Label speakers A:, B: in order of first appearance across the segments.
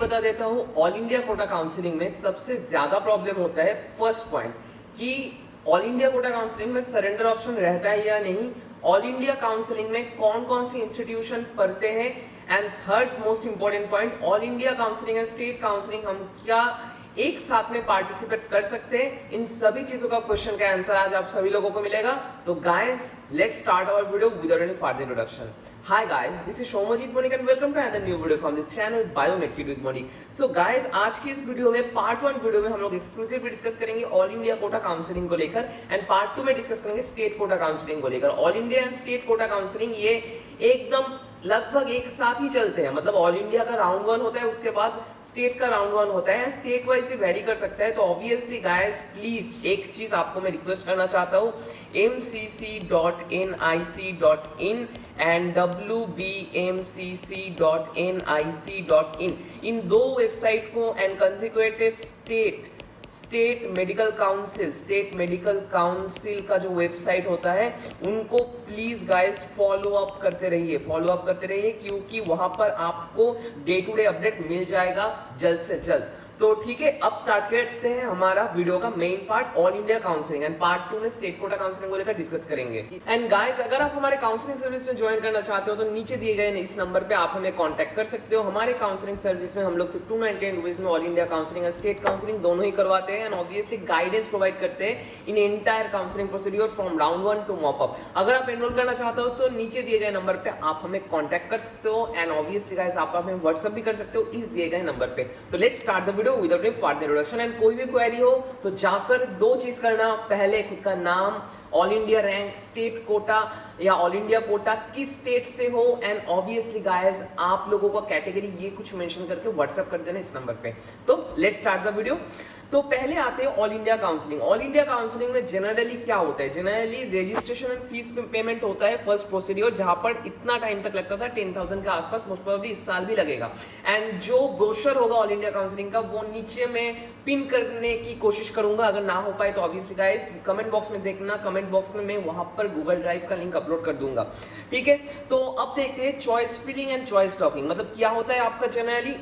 A: बता देता हूँ, ऑल इंडिया कोटा काउंसलिंग में सबसे ज्यादा प्रॉब्लम होता है फर्स्ट पॉइंट कि ऑल इंडिया कोटा काउंसलिंग में सरेंडर ऑप्शन रहता है या नहीं, ऑल इंडिया काउंसलिंग में कौन कौन सी इंस्टीट्यूशन पढ़ते हैं, and third most important point, all India counselling and state counselling हम क्या एक साथ में पार्टिसिपेट कर सकते हैं। इन सभी चीजों का क्वेश्चन का आंसर आज आप सभी लोगों को मिलेगा। तो guys let's start our video without any further introduction. Hi guys, this is Somjit Monik and welcome to another new video from this channel Biomed Kid with Monik. So guys, आज की इस वीडियो में पार्ट 1 वीडियो में हम लोग एक्सक्लूसिवली डिस्कस करेंगे all India quota counselling को लेकर, एंड पार्ट 2 में डिस्कस करेंगे स्टेट कोटा काउंसलिंग को लेकर। All India and state quota counselling ये एकदम लगभग एक साथ ही चलते हैं, मतलब ऑल इंडिया का राउंड 1 होता है, उसके बाद स्टेट का राउंड 1 होता है, स्टेट वाइज से वेरी कर सकता है। तो ऑब्वियसली गाइस प्लीज एक चीज आपको मैं रिक्वेस्ट करना चाहता हूँ, mcc.nic.in एंड wbmcc.nic.in इन दो वेबसाइट को and consecutive state medical council का जो वेबसाइट होता है उनको प्लीज गाइस फॉलो अप करते रहिए क्योंकि वहां पर आपको डे टू डे अपडेट मिल जाएगा जल्द से जल्द। तो ठीक है, अब स्टार्ट करते हैं हमारा वीडियो का main part all India counselling, and part 2 में स्टेट कोटा काउंसलिंग को लेकर डिस्कस करेंगे। एंड गाइस, अगर आप हमारे काउंसलिंग सर्विस में ज्वाइन करना चाहते हो तो नीचे दिए गए इस नंबर पे आप हमें कांटेक्ट कर सकते हो। हमारे काउंसलिंग सर्विस में हम लोग सिर्फ 299 रुपीज में ऑल इंडिया काउंसलिंग और स्टेट काउंसलिंग दोनों ही करवाते हैं, एंड ऑब्वियसली गाइडेंस प्रोवाइड करते हैं in entire counselling procedure from round 1 to mop up. अगर आप एनरोल करना चाहते हो तो नीचे दिए गए नंबर पे आप हमें कांटेक्ट कर सकते हो, एंड ऑब्वियसली गाइस आप हमें व्हाट्सएप भी कर सकते हो इस दिए गए नंबर पे। तो let's start the video without any further introduction. And कोई भी क्वेरी हो तो जाकर दो चीज करना, पहले खुद का नाम, all India rank, state quota या ऑल इंडिया कोटा किस स्टेट से हो, एंड ऑब्वियसली गाइस आप लोगों का कैटेगरी ये कुछ मेंशन करके व्हाट्सएप कर देना इस नंबर पे। तो लेट्स स्टार्ट द वीडियो। तो पहले आते हैं all India counselling. All India counselling में जनरली क्या होता है, generally registration and fees payment होता है फर्स्ट प्रोसीड्योर, जहां पर इतना टाइम तक लगता था 10,000 के आसपास, मोस्ट प्रोबेबली इस साल भी लगेगा। एंड जो ब्रोशर होगा ऑल इंडिया काउंसलिंग का वो नीचे में पिन करने की कोशिश करूंगा, अगर ना हो पाए तो ऑब्वियसली गाइस कमेंट बॉक्स में देखना, कमेंट बॉक्स में मैं वहां पर गूगल ड्राइव का लिंक अपलोड कर दूंगा। ठीक है, तो अब देखते हैं choice filling and choice locking, मतलब क्या होता है आपका जनरली।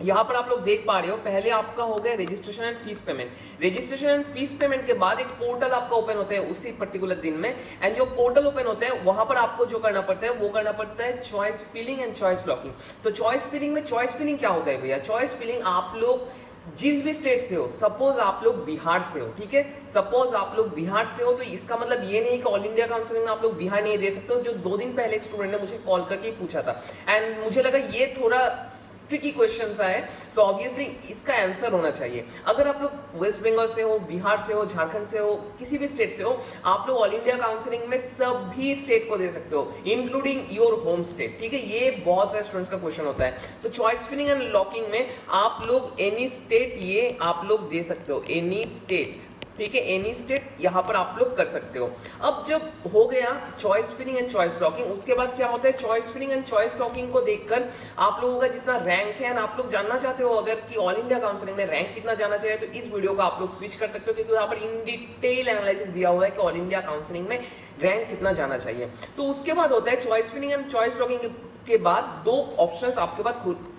A: यहाँ पर आप लोग देख पा रहे हो, पहले आपका हो गया registration and fees payment. Registration and fees payment के बाद एक पोर्टल आपका ओपन होता है उसी पर्टिकुलर दिन में, एंड जो पोर्टल ओपन होता है वहां पर आपको जो करना पड़ता है वो करना पड़ता है choice filling and choice locking. तो चॉइस फिलिंग में चॉइस फिलिंग क्या होता है भैया, चॉइस फिलिंग आप लोग जिस भी स्टेट से हो, सपोज आप लोग बिहार से हो, ठीक है, सपोज आप लोग बिहार से हो, तो इसका मतलब ये नहीं कि ऑल इंडिया काउंसलिंग में आप लोग बिहार नहीं दे सकते हो। जो 2 दिन पहले एक स्टूडेंट ने मुझे कॉल करके पूछा था, एंड मुझे लगा ये थोड़ा ट्रिकी क्वेश्चन सा है, तो ऑब्वियसली इसका आंसर होना चाहिए। अगर आप लोग वेस्ट बंगाल से हो, बिहार से हो, झारखंड से हो, किसी भी स्टेट से हो, आप लोग ऑल इंडिया काउंसलिंग में सभी स्टेट को दे सकते हो इंक्लूडिंग योर होम स्टेट। ठीक है, ये बहुत सारे स्टूडेंट्स का क्वेश्चन होता है। तो चॉइस फिलिंग एंड लॉकिंग में आप लोग एनी स्टेट ये आप लोग दे सकते हो, एनी स्टेट, ठीक है, एनी स्टेट यहाँ पर आप लोग कर सकते हो। अब जब हो गया choice filling and choice locking, उसके बाद क्या होता है, choice filling and choice locking को देखकर आप लोगों का जितना रैंक है, आप लोग जानना चाहते हो अगर कि ऑल इंडिया काउंसलिंग में रैंक कितना जाना चाहिए, तो इस वीडियो को आप लोग स्विच कर सकते हो, क्योंकि यहाँ पर इन डिटेल एनालिसिस दिया हुआ है कि ऑल इंडिया काउंसलिंग में रैंक कितना जाना चाहिए। तो उसके बाद होता है choice filling and choice locking के बाद 2 ऑप्शंस आपके पास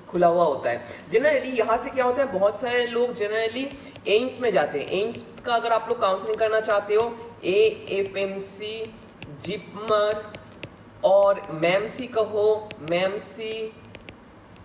A: खुला हुआ होता है। जनरली यहाँ से क्या होता है, बहुत सारे लोग जनरली एम्स में जाते हैं। एम्स का अगर आप लोग काउंसलिंग करना चाहते हो, AFMC, जिपमर और मैमसी कहो, मैमसी,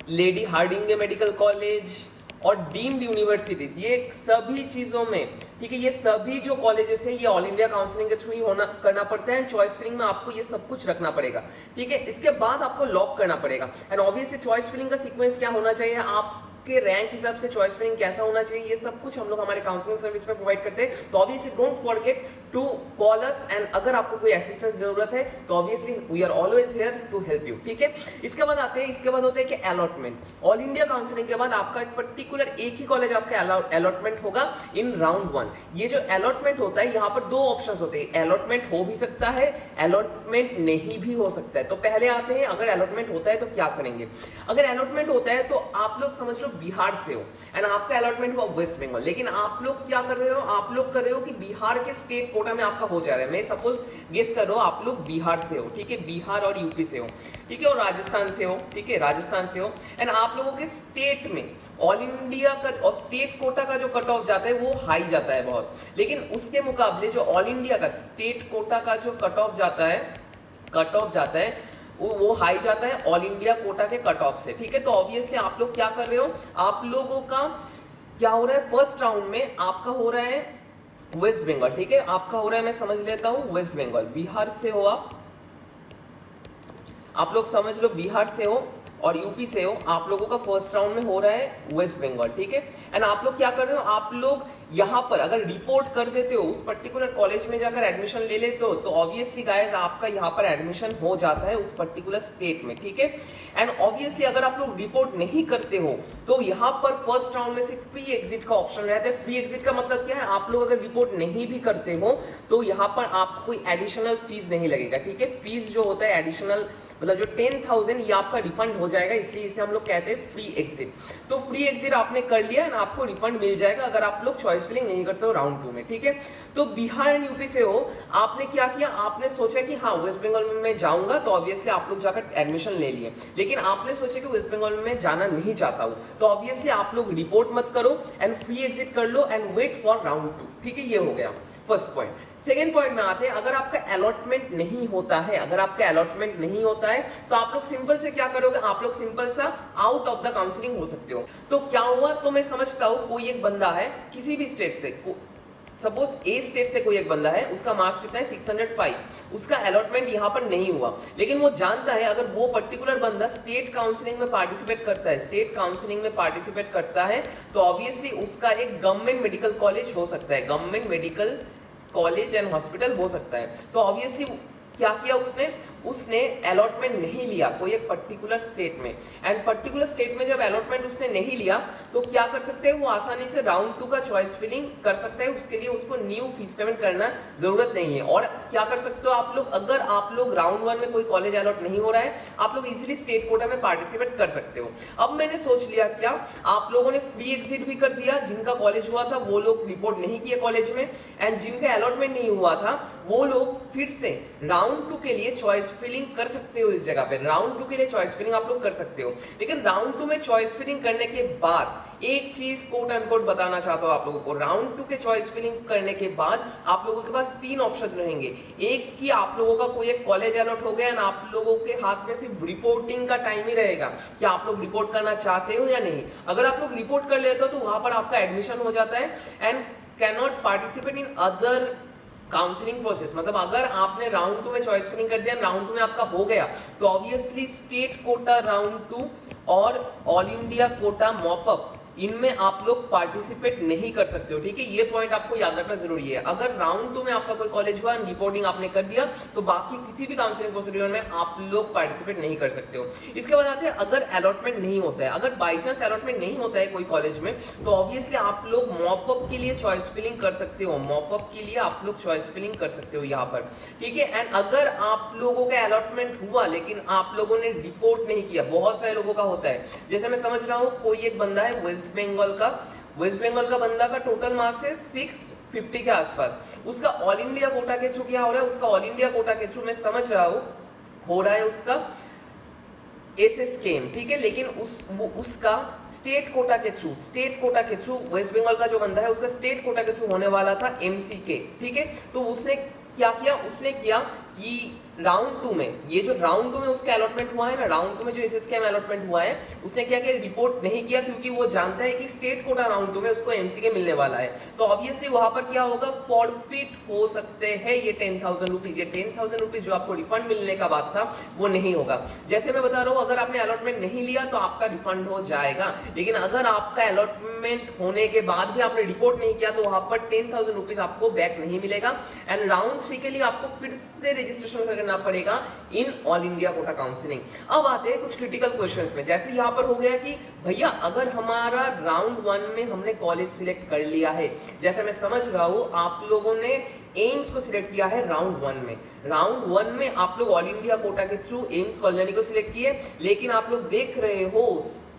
A: लेडी हार्डिंगे मेडिकल कॉलेज और डीम्ड यूनिवर्सिटीज, ये सभी चीजों में, ठीक है, ये सभी जो कॉलेजेस है ये ऑल इंडिया काउंसलिंग के थ्रू ही होना करना पड़ता है। चॉइस फिलिंग में आपको ये सब कुछ रखना पड़ेगा, ठीक है। इसके बाद आपको लॉक करना पड़ेगा, एंड ऑब्वियसली चॉइस फिलिंग का सीक्वेंस क्या होना चाहिए, आपके रैंक हिसाब से चॉइस फिलिंग कैसा होना चाहिए, ये सब कुछ हम लोग हमारे काउंसलिंग सर्विस में प्रोवाइड करते हैं। तो obviously don't forget to call us, and अगर आपको कोई असिस्टेंस जरूरत है तो obviously we are always here to help you, ठीक है। इसके बाद आते हैं, इसके बाद होता है कि अलॉटमेंट। ऑल इंडिया काउंसलिंग के बाद आपका एक पर्टिकुलर एक ही कॉलेज आपका अलॉटमेंट होगा इन राउंड 1। ये जो अलॉटमेंट होता है, यहाँ पर 2 ऑप्शंस होते हैं, अलॉटमेंट हो भी सकता है, अलॉटमेंट नहीं भी हो सकता है। तो पहले आते हैं, अगर अलॉटमेंट होता है तो क्या करेंगे। अगर अलॉटमेंट होता है तो आप लोग समझ लो बिहार से हो एंड आपका अलॉटमेंट हुआ वेस्ट बंगाल, लेकिन आप लोग क्या कर रहे हो, आप लोग कर रहे हो कि बिहार के स्टेट कोटा में आपका हो जा रहा है। मैं सपोज गेस कर रहा हूँ आप लोग बिहार से हो, ठीक है, बिहार और यूपी से हो, ठीक है, और राजस्थान से हो, ठीक है, राजस्थान से हो, एंड आप लोगों के स्टेट में ऑल इंडिया का और स्टेट कोटा का जो कट ऑफ जाता है वो हाई जाता है बहुत, लेकिन उसके मुकाबले जो ऑल इंडिया का स्टेट कोटा का जो कट ऑफ जाता है वो हाई जाता है ऑल इंडिया कोटा के कट ऑफ से, ठीक है। तो ऑब्वियसली आप लोग क्या कर रहे हो, आप लोगों का क्या हो रहा है, फर्स्ट राउंड में आपका हो रहा है वेस्ट बंगाल, ठीक है, आपका हो रहा है, मैं समझ लेता हूं वेस्ट बंगाल, बिहार से हो आप लोग समझ लो बिहार से हो और यूपी से हो, आप लोगों का फर्स्ट राउंड में हो रहा है वेस्ट बंगाल, ठीक है। एंड आप लोग क्या कर रहे हो, आप लोग यहाँ पर अगर रिपोर्ट कर देते हो उस पर्टिकुलर कॉलेज में जाकर एडमिशन ले लेते हो तो ऑब्वियसली गाइस आपका यहाँ पर एडमिशन हो जाता है उस पर्टिकुलर स्टेट में, ठीक है। एंड ऑब्वियसली अगर आप लोग रिपोर्ट नहीं करते हो तो यहाँ पर फर्स्ट राउंड में सिर्फ फ्री एग्जिट का ऑप्शन रहता है। फ्री एग्जिट का मतलब क्या है, आप लोग अगर रिपोर्ट नहीं भी करते हो तो यहाँ पर आपको कोई एडिशनल फीस नहीं लगेगा, ठीक है। फीस जो होता है एडिशनल मतलब जो 10,000 ये आपका रिफंड हो जाएगा, इसलिए इसे हम लोग कहते हैं फ्री एग्जिट। तो फ्री एग्जिट आपने कर लिया एंड आपको रिफंड मिल जाएगा अगर आप लोग चॉइस फिलिंग नहीं करते हो राउंड 2 में, ठीक है। तो बिहार एंड यूपी से हो, आपने क्या किया, आपने सोचा कि हाँ वेस्ट बंगाल में मैं जाऊंगा, तो ऑब्वियसली आप लोग जाकर एडमिशन ले लिए, लेकिन आपने सोचा कि वेस्ट बंगाल में मैं जाना नहीं चाहता हूँ, तो ऑब्वियसली आप लोग रिपोर्ट मत करो एंड फ्री एग्जिट कर लो एंड वेट फॉर राउंड 2, ठीक है। ये हो गया फर्स्ट पॉइंट। सेकेंड पॉइंट में आते हैं, अगर आपका अलॉटमेंट नहीं होता है, अगर आपका अलॉटमेंट नहीं होता है तो आप लोग सिंपल से क्या करोगे, आप लोग सिंपल सा आउट ऑफ द काउंसलिंग हो सकते हो। तो क्या हुआ, तो मैं समझता हूं कोई एक बंदा है किसी भी स्टेट से, सपोज ए स्टेट से कोई एक बंदा है, उसका मार्क्स कितना है 605, उसका अलॉटमेंट यहाँ पर नहीं हुआ, लेकिन वो जानता है अगर वो पर्टिकुलर बंदा स्टेट काउंसलिंग में पार्टिसिपेट करता है, स्टेट काउंसलिंग में पार्टिसिपेट करता है तो ऑब्वियसली उसका एक गवर्नमेंट मेडिकल कॉलेज हो सकता है, government medical college and hospital हो सकता है। तो ऑब्वियसली क्या किया उसने अलॉटमेंट नहीं लिया कोई एक पर्टिकुलर स्टेट में, एंड पर्टिकुलर स्टेट में जब अलॉटमेंट उसने नहीं लिया तो क्या कर सकते हैं, वो आसानी से राउंड 2 का चॉइस फिलिंग कर सकते हैं, उसके लिए उसको न्यू फीस पेमेंट करना जरूरत नहीं है। और क्या कर सकते हो आप लोग, अगर आप लोग राउंड 1 में कोई कॉलेज अलॉट नहीं हो रहा है, आप लोग इजीली स्टेट कोटा में पार्टिसिपेट कर सकते हो। अब मैंने सोच लिया क्या, आप लोगों ने फ्री एग्जिट भी कर दिया, जिनका कॉलेज हुआ था वो लोग रिपोर्ट नहीं किए कॉलेज में, एंड जिनका अलॉटमेंट नहीं हुआ था वो लोग फिर से राउंड 2 के लिए चॉइस फिलिंग कर सकते हो। इस जगह पे राउंड 2 के लिए चॉइस फिलिंग आप लोग कर सकते हो, लेकिन राउंड 2 में चॉइस फिलिंग करने के बाद एक चीज कोट एंड कोट बताना चाहता हूं आप लोगों को, राउंड 2 के चॉइस फिलिंग करने के बाद आप लोगों के पास 3 ऑप्शन रहेंगे। एक कि आप लोगों का कोई एक कॉलेज अलॉट हो गया एंड आप लोगों के हाथ में सिर्फ रिपोर्टिंग का टाइम ही रहेगा कि आप लोग रिपोर्ट करना चाहते हो या नहीं। अगर आप लोग रिपोर्ट कर लेते हो तो वहां पर आपका एडमिशन हो जाता है and can not participate in other counselling process. मतलब अगर आपने राउंड 2 में चॉइस फिलिंग कर दिया, राउंड 2 में आपका हो गया, तो ऑब्वियसली स्टेट कोटा राउंड 2 और ऑल इंडिया कोटा मॉपअप इनमें आप लोग पार्टिसिपेट नहीं कर सकते हो, ठीक है। ये पॉइंट आपको याद रखना जरूरी है। अगर राउंड 2 में आपका कोई कॉलेज हुआ, रिपोर्टिंग आपने कर दिया, तो बाकी किसी भी काउंसलिंग प्रोसीड्यूर में आप लोग पार्टिसिपेट नहीं कर सकते हो। इसके बाद आते हैं अगर अलॉटमेंट नहीं होता है, अगर बाई चांस अलॉटमेंट नहीं होता है कोई कॉलेज में, तो ऑब्वियसली आप लोग मॉपअप के लिए चॉइस फिलिंग कर सकते हो, मॉपअप के लिए आप लोग चॉइस फिलिंग कर सकते हो यहाँ पर, ठीक है। एंड अगर आप लोगों का अलॉटमेंट हुआ लेकिन आप लोगों ने रिपोर्ट नहीं किया, बहुत सारे लोगों का होता है, जैसे मैं समझ रहा हूँ कोई एक बंदा है वेस्ट बंगाल का बंदा का टोटल मार्क्स है 650 के आसपास, उसका ऑल इंडिया कोटा के थ्रू क्या हो रहा है, उसका ऑल इंडिया कोटा के थ्रू मैं समझ रहा हूं हो रहा है उसका एसएसकेएम, ठीक है, लेकिन उसका स्टेट कोटा के थ्रू वेस्ट बंगाल का जो बंदा है उसका स्टेट कोटा के थ्रू होने वाला था एमसीके, ठीक है। तो उसने क्या किया, उसने किया कि राउंड 2 में, ये जो राउंड 2 में उसका अलॉटमेंट हुआ है ना, राउंड 2 में जो एसएसकेएम अलॉटमेंट हुआ है, उसने क्या किया, रिपोर्ट नहीं किया, क्योंकि वो जानता है कि स्टेट कोटा राउंड 2 में उसको एमसीके मिलने वाला है। तो ऑब्वियसली वहां पर क्या होगा, फॉरफिट हो सकते हैं ये 10,000 रुपीज, ये 10,000 रुपीज जो आपको रिफंड मिलने का बात था वो नहीं होगा। जैसे मैं बता रहा हूँ, अगर आपने अलॉटमेंट नहीं लिया तो आपका रिफंड हो जाएगा, लेकिन अगर आपका अलॉटमेंट होने के बाद भी आपने रिपोर्ट नहीं किया तो वहां पर 10,000 रुपीज आपको बैक नहीं मिलेगा। एंड राउंड 3 के लिए आपको फिर से रजिस्ट्रेशन करना पड़ेगा in all India quota counselling. अब आते हैं कुछ क्रिटिकल क्वेश्चंस में, जैसे यहाँ पर हो गया कि भैया अगर हमारा राउंड 1 में हमने कॉलेज सिलेक्ट कर लिया है, जैसे मैं समझ रहा हूँ आप लोगों ने एम्स को सिलेक्ट किया है राउंड 1 में, राउंड 1 में आप लोग ऑल इंडिया कोटा के थ्रू एम्स कॉलोनी को सिलेक्ट किए, लेकिन आप लोग देख रहे हो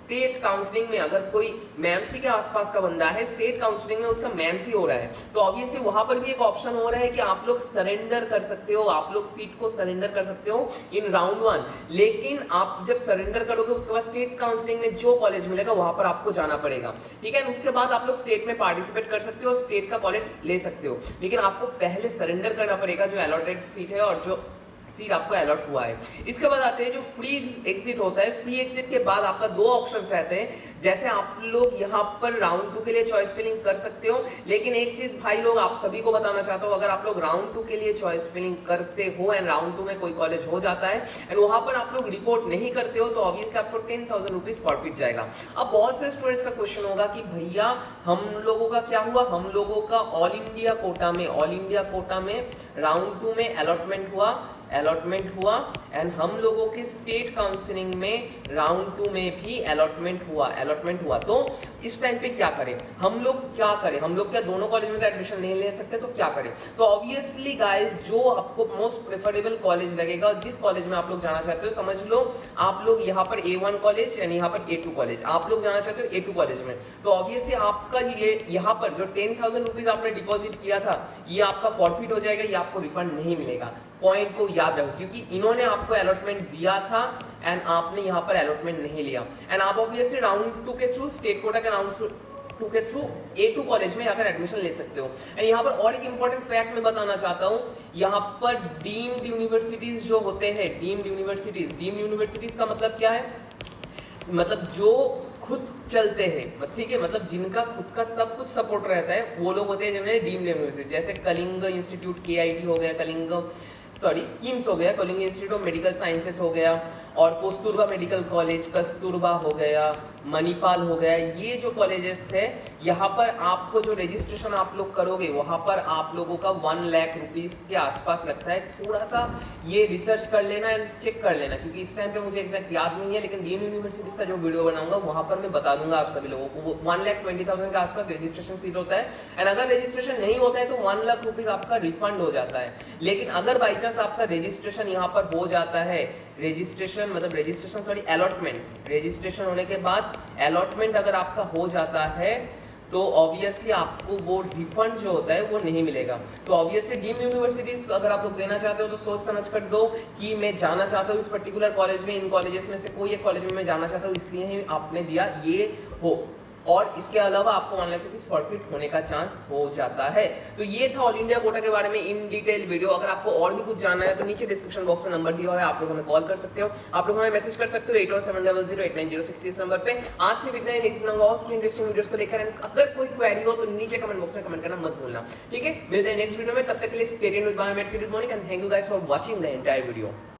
A: स्टेट काउंसलिंग में अगर कोई मैमसी के आसपास का बंदा है, स्टेट काउंसलिंग में उसका मैमसी हो रहा है, तो ऑब्वियसली वहां पर भी एक ऑप्शन हो रहा है कि आप लोग सरेंडर कर सकते हो, आप लोग सीट को सरेंडर कर सकते हो इन राउंड 1। लेकिन आप जब सरेंडर करोगे उसके बाद स्टेट काउंसलिंग में जो कॉलेज मिलेगा वहां पर आपको जाना पड़ेगा, ठीक है। उसके बाद आप लोग स्टेट में पार्टिसिपेट कर सकते हो, स्टेट का कॉलेज ले सकते हो, लेकिन आपको पहले सरेंडर करना पड़ेगा जो अलॉटेड सीट है और जो सीट आपको अलॉट हुआ है। इसके बाद आते हैं जो फ्री एग्जिट होता है। फ्री एग्जिट के बाद आपका दो ऑप्शंस रहते हैं, जैसे आप लोग यहाँ पर राउंड 2 के लिए चॉइस फिलिंग कर सकते हो, लेकिन एक चीज भाई लोग आप सभी को बताना चाहता हूँ, अगर आप लोग राउंड 2 के लिए चॉइस फिलिंग करते हो एंड राउंड 2 में कोई कॉलेज हो जाता है एंड वहां पर आप लोग रिपोर्ट नहीं करते हो, तो ऑब्वियसली आपको 10,000 रुपीज फॉरफिट जाएगा। अब बहुत से स्टूडेंट्स का क्वेश्चन होगा कि भैया हम लोगों का क्या हुआ, हम लोगों का ऑल इंडिया कोटा में राउंड 2 में अलॉटमेंट हुआ एंड हम लोगों के स्टेट काउंसलिंग में राउंड 2 में भी अलॉटमेंट हुआ। तो इस टाइम पे क्या करें हम लोग क्या दोनों कॉलेज में तो एडमिशन नहीं ले सकते, तो क्या करें? तो ऑब्वियसली गाइस, जो आपको मोस्ट प्रेफरेबल कॉलेज लगेगा, जिस कॉलेज में आप लोग जाना चाहते हो, समझ लो आप लोग यहाँ पर A1 कॉलेज एंड यहाँ पर A2 कॉलेज, आप लोग जाना चाहते हो A2 कॉलेज में, तो ऑब्वियसली आपका ये यहाँ पर जो 10,000 रुपीज आपने डिपॉजिट किया था, ये आपका फॉरफिट हो जाएगा, ये आपको रिफंड नहीं मिलेगा। पॉइंट को याद रखो, क्योंकि इन्होंने आपको अलॉटमेंट दिया था एंड आपने यहाँ पर अलॉटमेंट नहीं लिया एंड आप ऑब्वियसली राउंड 2 के थ्रू, स्टेट कोटा के राउंड 2 के थ्रू A2 कॉलेज में जाकर एडमिशन ले सकते हो। एंड यहाँ पर और एक इंपॉर्टेंट फैक्ट मैं बताना चाहता हूँ, यहाँ पर डीम्ड यूनिवर्सिटीज जो होते हैं, डीम्ड यूनिवर्सिटीज का मतलब क्या है? मतलब जो खुद चलते हैं, ठीक है, मतलब जिनका खुद का सब कुछ सपोर्ट रहता है, वो लोग होते हैं जिन्होंने डीम्ड यूनिवर्सिटी, जैसे कलिंग इंस्टीट्यूट KIT हो गया, किम्स हो गया, Kalinga institute of medical sciences हो गया, और कस्तूरबा मेडिकल कॉलेज, कस्तूरबा हो गया, मणिपाल हो गया, ये जो कॉलेजेस है, यहाँ पर आपको जो रजिस्ट्रेशन आप लोग करोगे वहाँ पर आप लोगों का 1 लाख रुपीस के आसपास लगता है। थोड़ा सा ये रिसर्च कर लेना एंड चेक कर लेना, क्योंकि इस टाइम पे मुझे एग्जैक्ट याद नहीं है, लेकिन डीम्ड यूनिवर्सिटीज का जो वीडियो बनाऊंगा वहाँ पर मैं बता दूंगा आप सभी लोगों को। 1,20,000 के आसपास रजिस्ट्रेशन फीस होता है एंड अगर रजिस्ट्रेशन नहीं होता है तो 1 लाख रुपीज आपका रिफंड हो जाता है। लेकिन अगर बाई चांस आपका रजिस्ट्रेशन यहाँ पर हो जाता है, अलॉटमेंट, रजिस्ट्रेशन होने के बाद अलॉटमेंट अगर आपका हो जाता है, तो ऑब्वियसली आपको वो रिफंड जो होता है वो नहीं मिलेगा। तो ऑब्वियसली डीम्ड यूनिवर्सिटीज अगर आप लोग देना चाहते हो तो सोच समझ कर दो कि मैं जाना चाहता हूँ इस पर्टिकुलर कॉलेज में, इन कॉलेजेस में से कोई एक कॉलेज में मैं जाना चाहता हूँ, इसलिए ही आपने दिया ये हो, और इसके अलावा आपको 1 लाख रुपीज फॉरफिट होने का चांस हो जाता है। तो ये था ऑल इंडिया कोटा के बारे में इन डिटेल वीडियो। अगर आपको और भी कुछ जानना है तो नीचे डिस्क्रिप्शन बॉक्स में नंबर दिया हुआ है, आप लोग हमें कॉल कर सकते हो, आप लोग हमें मैसेज कर सकते हो 8170089060 इस नंबर पे। आज सिर्फ इतना ही, नेक्स्ट और कुछ इंटरेस्टिंग वीडियोस को लेकर अगर कोई क्वेरी हो तो नीचे कमेंट बॉक्स में कमेंट करना मत भूलना, ठीक है। मिलते हैं नेक्स्ट वीडियो में, तब तक के लिए stay tuned with Biomed good morning and thank you guys for watching the entire video.